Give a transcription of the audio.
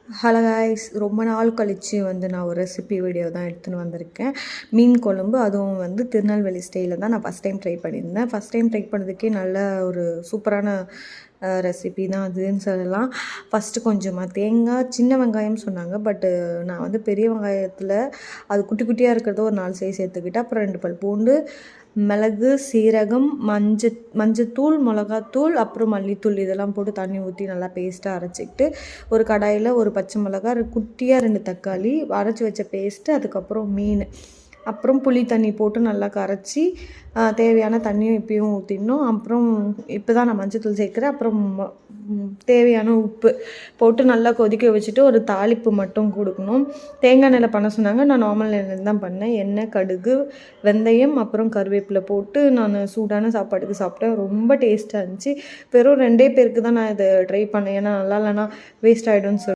Hello guys, ரொம்ப நாள் கழித்து நான் ஒரு ரெசிபி வீடியோ தான் எடுத்துன்னு வந்திருக்கேன். மீன் குழம்பு, அதுவும் திருநெல்வேலி ஸ்டைலில் தான் நான் ஃபஸ்ட் டைம் ட்ரை பண்ணியிருந்தேன். ஃபஸ்ட் டைம் ட்ரை பண்ணதுக்கே நல்ல ஒரு சூப்பரான ரெசிபி தான் அதுன்னு சொல்லலாம். ஃபஸ்ட்டு கொஞ்சமாக தேங்காய், சின்ன வெங்காயம் சொன்னாங்க. பட்டு நான் பெரிய வெங்காயத்தில் அது குட்டி குட்டியாக இருக்கிறத ஒரு 4 சைஸ் சேர்த்துக்கிட்டேன். அப்புறம் 2 பல் பூண்டு, மிளகு, சீரகம், மஞ்சத்தூள், மிளகாத்தூள், அப்புறம் மல்லித்தூள் இதெல்லாம் போட்டு தண்ணி ஊற்றி நல்லா பேஸ்ட்டாக அரைச்சிக்கிட்டு, ஒரு கடாயில் ஒரு பச்சை மிளகா, குட்டியாக 2 தக்காளி, அரைச்சி வச்ச பேஸ்ட்டு, அதுக்கப்புறம் மீன், அப்புறம் புளி தண்ணி போட்டு நல்லா கரைச்சி தேவையான தண்ணியும் இப்பயும் ஊற்றிடணும். அப்புறம் இப்போ தான் நான் மஞ்சத்தூள் சேர்க்குறேன். அப்புறம் தேவையான உப்பு போட்டு நல்லா கொதிக்க வச்சுட்டு ஒரு தாளிப்பு மட்டும் கொடுக்கணும். தேங்காய் எண்ணெயில் பண்ண சொன்னாங்க. நான் நார்மல் எண்ணெயில் தான் பண்ணேன். எண்ணெய், கடுகு, வெந்தயம், அப்புறம் கருவேப்பிலை போட்டு நான் சூடான சாப்பாட்டுக்கு சாப்பிட்டேன். ரொம்ப டேஸ்ட்டாக இருந்துச்சு. வெறும் 2 பேருக்கு தான் நான் இதை ட்ரை பண்ணேன். ஏன்னா நல்லா இல்லைன்னா வேஸ்ட் ஆகிடும்னு